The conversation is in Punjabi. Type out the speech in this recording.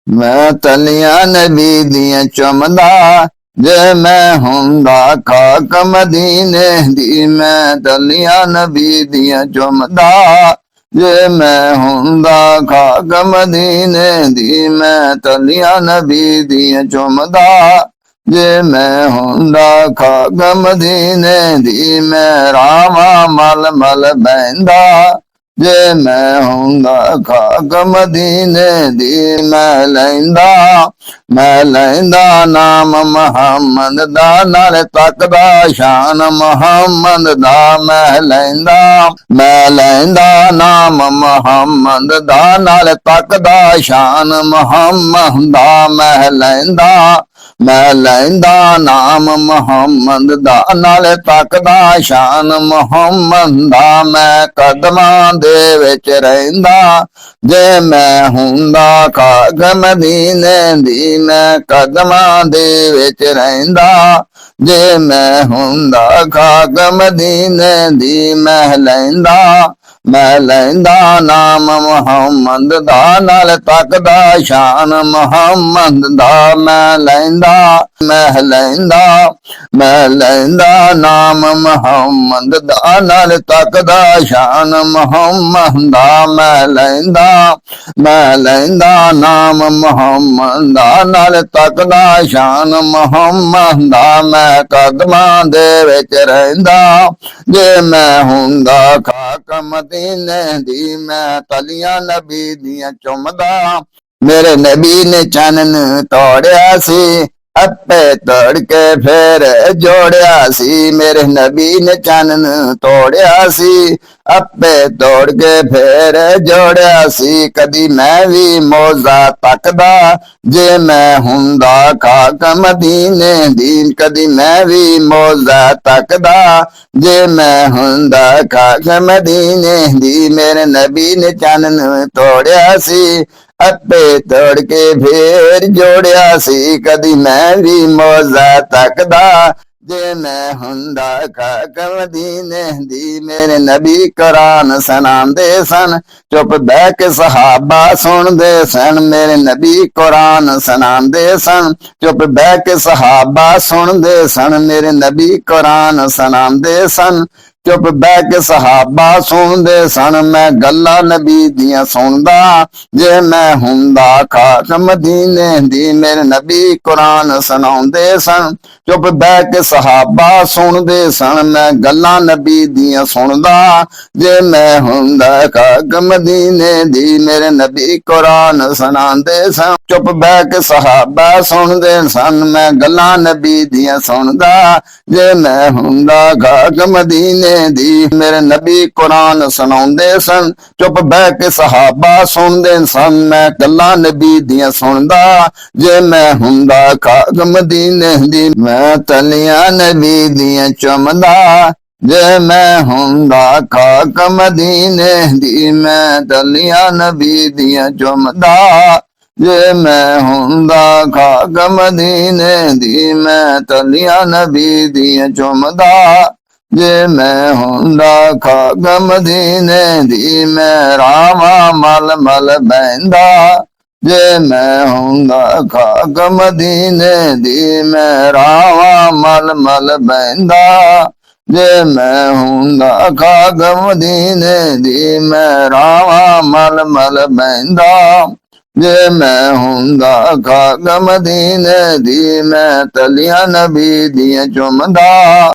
ਮੈਂ ਤਲੀਆਂ ਨਬੀ ਦੀਆਂ ਚੁੰਮਦਾ, ਜੇ ਮੈਂ ਹੁੰਦਾ ਖਾਕ ਮਦੀਨੇ ਦੀ। ਮੈਂ ਤਲੀਆਂ ਨਬੀ ਦੀਆਂ ਚੁੰਮਦਾ, ਜੇ ਮੈਂ ਹੁੰਦਾ ਖਾਕ ਮਦੀਨੇ ਦੀ। ਮੈਂ ਤਲੀਆਂ ਨਬੀ ਦੀਆਂ ਚੁੰਮਦਾ, ਜੇ ਮੈਂ ਹੁੰਦਾ ਖਾਕ ਮਦੀਨੇ ਦੀ। ਮੈਂ ਰਾਵਾਂ ਮਲ ਮਲ ਬਹਿੰਦਾ, ਜੇ ਮੈਂ ਹੁੰਦਾ ਖਾਕ ਮਦੀਨੇ ਦੀ। ਮੈਂ ਲੈਂਦਾ ਨਾਮ ਮੁਹੰਮਦ ਦਾ, ਨਾਲ ਤੱਕਦਾ ਸ਼ਾਨ ਮੁਹੰਮਦ ਦਾ। ਮੈਂ ਲੈਂਦਾ ਨਾਮ ਮੁਹੰਮਦ ਦਾ, ਨਾਲ ਤੱਕਦਾ ਸ਼ਾਨ ਮੁਹੰਮਦ ਦਾ। ਮੈਂ ਲੈਂਦਾ ਨਾਮ ਮੁਹੰਮਦ ਦਾ, ਨਾਲ ਤੱਕਦਾ ਸ਼ਾਨ ਮੁਹੰਮਦ ਦਾ। ਮੈਂ ਕਦਮਾਂ ਦੇ ਵਿੱਚ ਰਹਿੰਦਾ, ਜੇ ਮੈਂ ਹੁੰਦਾ ਖਾਕ ਮਦੀਨੇ ਦੀ। ਮੈਂ ਕਦਮਾਂ ਦੇ ਵਿੱਚ ਰਹਿੰਦਾ, ਜੇ ਮੈਂ ਹੁੰਦਾ ਖਾਕ ਮਦੀਨੇ ਦੀ। ਮੈਂ ਲੈਂਦਾ ਨਾਮ ਮੁਹੰਮਦ ਦਾ, ਨਾਲ ਤੱਕਦਾ ਸ਼ਾਨ ਮੁਹੰਮਦ ਦਾ। ਮੈਂ ਲੈਂਦਾ ਨਾਮ ਮੁਹੰਮਦ ਦਾ, ਨਾਲ ਤੱਕਦਾ ਸ਼ਾਨ ਮੁਹੰਮਦ ਦਾ। ਮੈਂ ਲੈਂਦਾ ਨਾਮ ਮੁਹੰਮਦ ਦਾ, ਨਾਲ ਤੱਕਦਾ ਸ਼ਾਨ ਮੁਹੰਮਦ ਦਾ। ਮੈਂ ਕਦਮਾਂ ਦੇ ਵਿੱਚ ਰਹਿੰਦਾ, ਜੇ ਮੈਂ ਹੁੰਦਾ ਖਾਕ ਮਦੀਨੇ ਦੀ। ਮੈਂ ਤਲੀਆਂ ਨਬੀ ਦੀਆਂ ਚੁੰਮਦਾ, ਮੇਰੇ ਨਬੀ ਨੇ ਚੰਨ ਤੋੜਿਆ ਸੀ, ਆਪੇ ਤੋੜ ਕੇ ਫੇਰ ਜੋੜਿਆ ਸੀ। ਮੇਰੇ ਨਬੀ ਨੇ ਚੰਨ ਤੋੜਿਆ ਸੀ, ਆਪੇ ਤੋੜ ਕੇ ਫੇਰ ਜੋੜਿਆ ਸੀ। ਕਦੀ ਮੈਂ ਵੀ ਮੌਜ਼ਾ ਤੱਕਦਾ, ਜੇ ਮੈਂ ਹੁੰਦਾ ਖਾਕ ਮਦੀਨੇ ਦੀ। ਕਦੀ ਮੈਂ ਵੀ ਮੌਜ਼ਾ ਤੱਕਦਾ, ਜੇ ਮੈਂ ਹੁੰਦਾ ਖਾਕ ਮਦੀਨੇ ਦੀ। ਮੇਰੇ ਨਬੀ ਨੇ ਚੰਨ ਤੋੜਿਆ ਸੀ, ਆਪੇ ਤੋੜ ਕੇ ਫੇਰ ਜੋੜਿਆ ਸੀ। ਕਦੀ ਮੈਂ ਵੀ ਮੌਜ਼ਾ ਤੱਕਦਾ, ਜੇ ਮੈਂ ਹੁੰਦਾ ਖਾਕ ਮਦੀਨੇ ਦੀ। ਮੇਰੇ ਨਬੀ ਕੁਰਾਨ ਸੁਣਾਉਂਦੇ ਸਨ, ਚੁੱਪ ਬਹਿ ਕੇ ਸਹਾਬਾ ਸੁਣਦੇ ਸਨ। ਮੇਰੇ ਨਬੀ ਕੁਰਾਨ ਸੁਣਾਉਂਦੇ ਸਨ, ਚੁੱਪ ਬਹਿ ਕੇ ਸਹਾਬਾ ਸੁਣਦੇ ਸਨ। ਮੇਰੇ ਨਬੀ ਕੁਰਾਨ ਸੁਣਾਉਂਦੇ ਸਨ, ਚੁੱਪ ਬਹਿ ਕੇ ਸਹਾਬਾ ਸੁਣਦੇ ਸਨ। ਮੈਂ ਗੱਲਾਂ ਨਬੀ ਦੀਆਂ ਸੁਣਦਾ, ਜੇ ਮੈਂ ਹੁੰਦਾ ਖਾਕ ਮਦੀਨੇ ਦੀ। ਮੇਰੇ ਨਬੀ ਕੁਰਾਨ ਸੁਣਾਉਂਦੇ ਸਨ, ਚੁੱਪ ਬਹਿ ਕੇ ਸਹਾਬਾ ਸੁਣਦੇ ਸਨ। ਮੈਂ ਗੱਲਾਂ ਨਬੀ ਦੀਆਂ ਸੁਣਦਾ, ਜੇ ਮੈਂ ਹੁੰਦਾ ਖਾਕ ਮਦੀਨੇ ਦੀ। ਮੇਰੇ ਨਬੀ ਕੁਰਾਨ ਸੁਣਾਉਂਦੇ ਸਨ, ਚੁੱਪ ਬਹਿ ਕੇ ਸਹਾਬਾ ਸੁਣਦੇ ਸਨ। ਮੈਂ ਗੱਲਾਂ ਨਬੀ ਦੀਆਂ ਸੁਣਦਾ, ਜੇ ਮੈਂ ਹੁੰਦਾ ਖਾਕ ਮਦੀਨੇ ਦੀ। ਮੇਰੇ ਨਬੀ ਕੁਰਾਨ ਸੁਣਾਉਂਦੇ ਸਨ, ਚੁੱਪ ਬਹਿ ਕੇ ਸਹਾਬਾ ਸੁਣਦੇ ਸਨ। ਮੈਂ ਗੱਲਾਂ ਨਬੀ ਦੀਆਂ ਸੁਣਦਾ, ਜੇ ਮੈਂ ਹੁੰਦਾ ਖਾਕ ਮਦੀਨੇ ਦੀ। ਮੈਂ ਤਲੀਆਂ ਨਬੀ ਦੀਆਂ ਚੁੰਮਦਾ, ਜੇ ਮੈਂ ਹੁੰਦਾ ਖਾਕ ਮਦੀਨੇ ਦੀ। ਮੈਂ ਤਲੀਆਂ ਨਬੀ ਦੀਆਂ ਚੁੰਮਦਾ, ਜੇ ਮੈਂ ਹੁੰਦਾ ਖਾਕ ਮਦੀਨੇ ਦੀ। ਮੈਂ ਤਲੀਆਂ ਨਬੀ ਦੀਆਂ ਚੁੰਮਦਾ, ਜੇ ਮੈਂ ਹੁੰਦਾ ਖਾਕ ਮਦੀਨੇ ਦੀ। ਮੈਂ ਰਾਵਾਂ ਮਲ ਮਲ ਬਹਿੰਦਾ, ਜੇ ਮੈਂ ਹੁੰਦਾ ਖਾਕ ਮਦੀਨੇ ਦੀ। ਮੈਂ ਰਾਵਾਂ ਮਲ ਮਲ ਬਹਿੰਦਾ, ਜੇ ਮੈਂ ਹੁੰਦਾ ਖਾਕ ਮਦੀਨੇ ਦੀ। ਮੈਂ ਰਾਵਾਂ ਮਲ ਮਲ ਬਹਿੰਦਾ, ਜੇ ਮੈਂ ਹੁੰਦਾ ਖਾਕ ਮਦੀਨੇ ਦੀ। ਮੈਂ ਤਲੀਆਂ ਨਬੀ ਦੀਆਂ ਚੁੰਮਦਾ।